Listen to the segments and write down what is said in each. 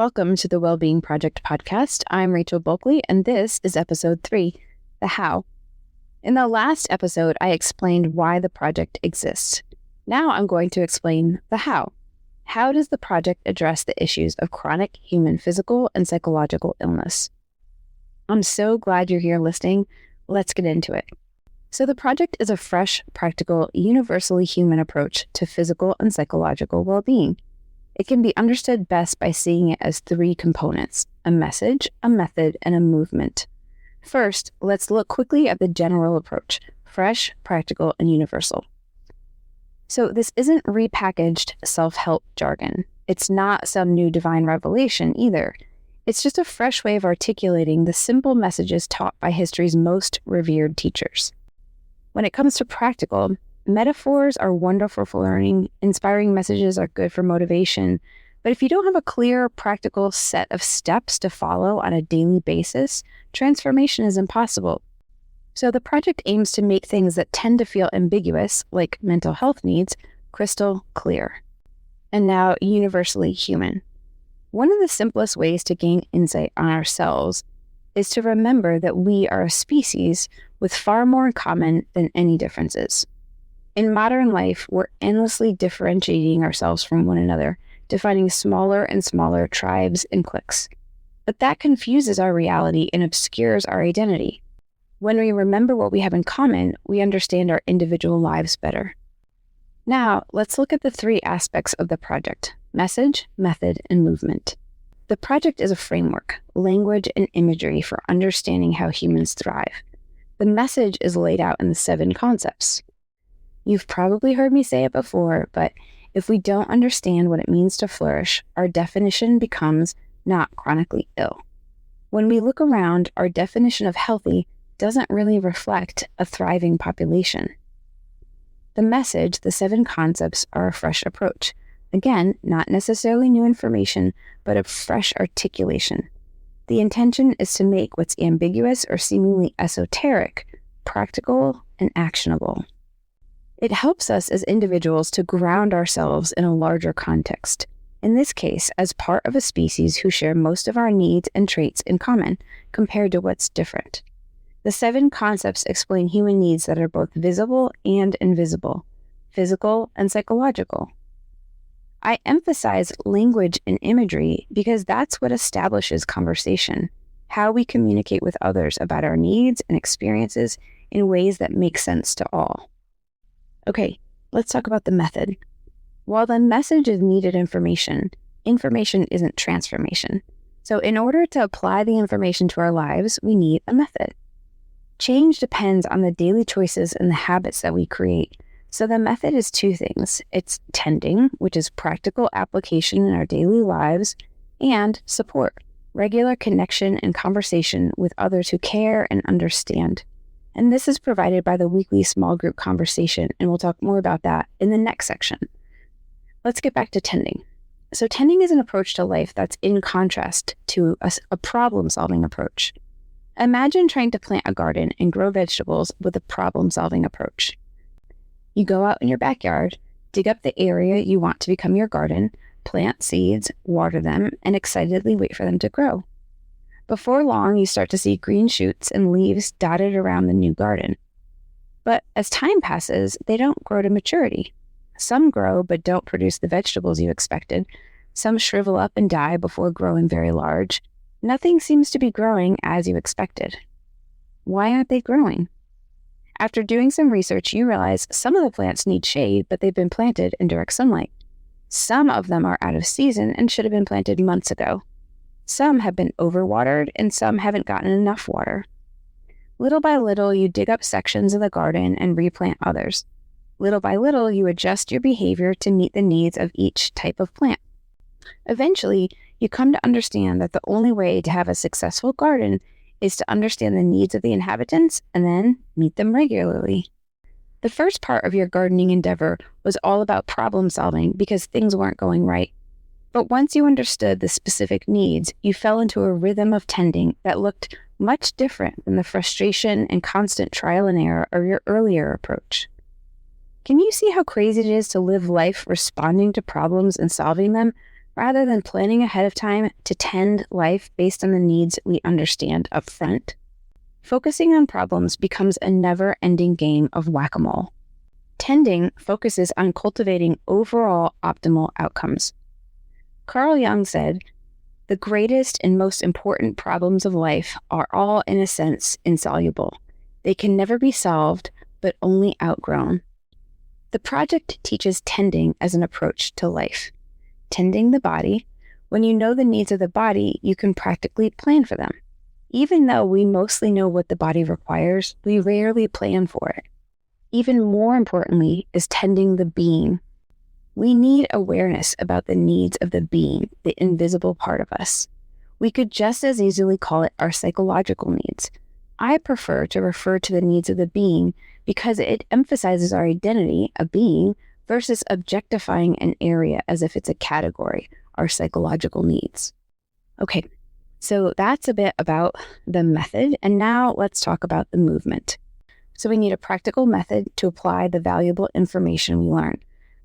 Welcome to the Wellbeing Project podcast. I'm Rachel Bulkley, and this is episode 3, The How. In the last episode, I explained why the project exists. Now I'm going to explain the how. How does the project address the issues of chronic human physical and psychological illness? I'm so glad you're here listening. Let's get into it. So the project is a fresh, practical, universally human approach to physical and psychological well-being. It can be understood best by seeing it as 3 components: a message, a method, and a movement. First, let's look quickly at the general approach: fresh, practical, and universal. So this isn't repackaged self-help jargon. It's not some new divine revelation either. It's just a fresh way of articulating the simple messages taught by history's most revered teachers. When it comes to practical, metaphors are wonderful for learning, inspiring messages are good for motivation, but if you don't have a clear, practical set of steps to follow on a daily basis, transformation is impossible. So the project aims to make things that tend to feel ambiguous, like mental health needs, crystal clear. And now, universally human. One of the simplest ways to gain insight on ourselves is to remember that we are a species with far more in common than any differences. In modern life, we're endlessly differentiating ourselves from one another, defining smaller and smaller tribes and cliques. But that confuses our reality and obscures our identity. When we remember what we have in common, we understand our individual lives better. Now, let's look at the 3 aspects of the project: message, method, and movement. The project is a framework, language, and imagery for understanding how humans thrive. The message is laid out in the 7 concepts. You've probably heard me say it before, but if we don't understand what it means to flourish, our definition becomes not chronically ill. When we look around, our definition of healthy doesn't really reflect a thriving population. The message, the 7 concepts, are a fresh approach. Again, not necessarily new information, but a fresh articulation. The intention is to make what's ambiguous or seemingly esoteric practical and actionable. It helps us as individuals to ground ourselves in a larger context, in this case, as part of a species who share most of our needs and traits in common, compared to what's different. The 7 concepts explain human needs that are both visible and invisible, physical and psychological. I emphasize language and imagery because that's what establishes conversation, how we communicate with others about our needs and experiences in ways that make sense to all. Okay, let's talk about the method. While the message is needed information, information isn't transformation. So in order to apply the information to our lives, we need a method. Change depends on the daily choices and the habits that we create. So the method is 2 things. It's tending, which is practical application in our daily lives, and support, regular connection and conversation with others who care and understand. And this is provided by the weekly small group conversation, and we'll talk more about that in the next section. Let's get back to tending. So tending is an approach to life that's in contrast to a problem-solving approach. Imagine trying to plant a garden and grow vegetables with a problem-solving approach. You go out in your backyard, dig up the area you want to become your garden, plant seeds, water them, and excitedly wait for them to grow. Before long, you start to see green shoots and leaves dotted around the new garden. But as time passes, they don't grow to maturity. Some grow but don't produce the vegetables you expected. Some shrivel up and die before growing very large. Nothing seems to be growing as you expected. Why aren't they growing? After doing some research, you realize some of the plants need shade, but they've been planted in direct sunlight. Some of them are out of season and should have been planted months ago. Some have been overwatered, and some haven't gotten enough water. Little by little, you dig up sections of the garden and replant others. Little by little, you adjust your behavior to meet the needs of each type of plant. Eventually, you come to understand that the only way to have a successful garden is to understand the needs of the inhabitants and then meet them regularly. The first part of your gardening endeavor was all about problem solving because things weren't going right. But once you understood the specific needs, you fell into a rhythm of tending that looked much different than the frustration and constant trial and error of your earlier approach. Can you see how crazy it is to live life responding to problems and solving them, rather than planning ahead of time to tend life based on the needs we understand up front. Focusing on problems becomes a never-ending game of whack-a-mole. Tending focuses on cultivating overall optimal outcomes. Carl Jung said, "The greatest and most important problems of life are all, in a sense, insoluble. They can never be solved, but only outgrown." The project teaches tending as an approach to life. Tending the body. When you know the needs of the body, you can practically plan for them. Even though we mostly know what the body requires, we rarely plan for it. Even more importantly is tending the being. We need awareness about the needs of the being, the invisible part of us. We could just as easily call it our psychological needs. I prefer to refer to the needs of the being because it emphasizes our identity, a being, versus objectifying an area as if it's a category, our psychological needs. Okay, so that's a bit about the method, and now let's talk about the movement. So we need a practical method to apply the valuable information we learn.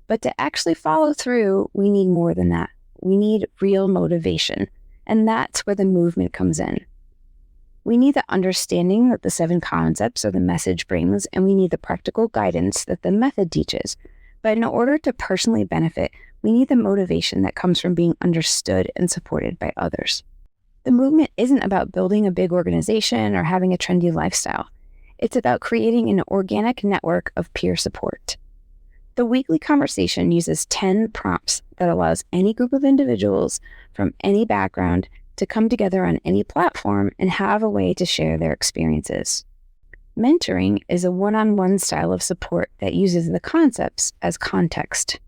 But to actually follow through, we need more than that. We need real motivation, and that's where the movement comes in. We need the understanding that the 7 concepts or the message brings, and we need the practical guidance that the method teaches. But in order to personally benefit, we need the motivation that comes from being understood and supported by others. The movement isn't about building a big organization or having a trendy lifestyle. It's about creating an organic network of peer support. The weekly conversation uses 10 prompts that allows any group of individuals from any background to come together on any platform and have a way to share their experiences. Mentoring is a one-on-one style of support that uses the concepts as context.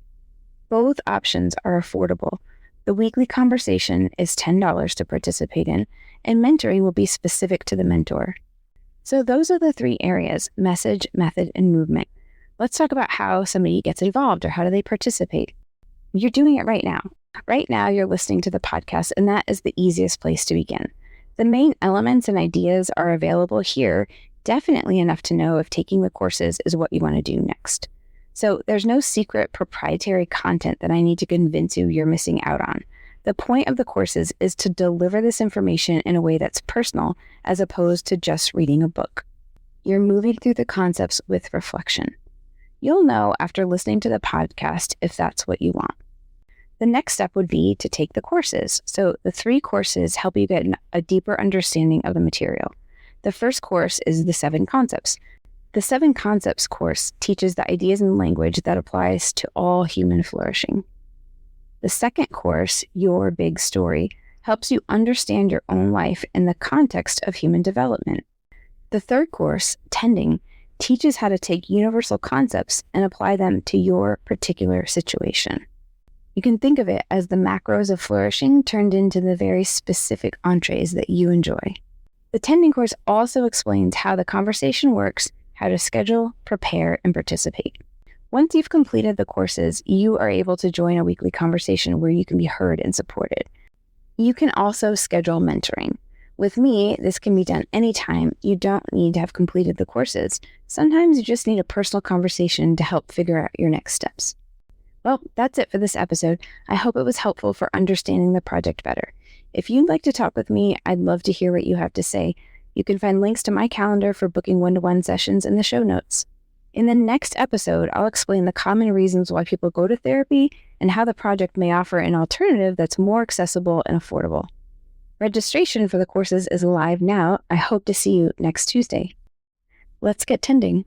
Both options are affordable. The weekly conversation is $10 to participate in, and mentoring will be specific to the mentor. So those are the 3 areas: message, method, and movement. Let's talk about how somebody gets involved or how do they participate. You're doing it right now. Right now, you're listening to the podcast, and that is the easiest place to begin. The main elements and ideas are available here, definitely enough to know if taking the courses is what you want to do next. So there's no secret proprietary content that I need to convince you you're missing out on. The point of the courses is to deliver this information in a way that's personal as opposed to just reading a book. You're moving through the concepts with reflection. You'll know after listening to the podcast if that's what you want. The next step would be to take the courses. So the 3 courses help you get a deeper understanding of the material. The first course is the 7 concepts. The 7 concepts course teaches the ideas and language that applies to all human flourishing. The second course, Your Big Story, helps you understand your own life in the context of human development. The third course, Tending, teaches how to take universal concepts and apply them to your particular situation. You can think of it as the macros of flourishing turned into the very specific entrees that you enjoy. The Tending course also explains how the conversation works, how to schedule, prepare, and participate. Once you've completed the courses, you are able to join a weekly conversation where you can be heard and supported. You can also schedule mentoring. With me, this can be done anytime. You don't need to have completed the courses. Sometimes you just need a personal conversation to help figure out your next steps. Well, that's it for this episode. I hope it was helpful for understanding the project better. If you'd like to talk with me, I'd love to hear what you have to say. You can find links to my calendar for booking one-to-one sessions in the show notes. In the next episode, I'll explain the common reasons why people go to therapy and how the project may offer an alternative that's more accessible and affordable. Registration for the courses is live now. I hope to see you next Tuesday. Let's get tending.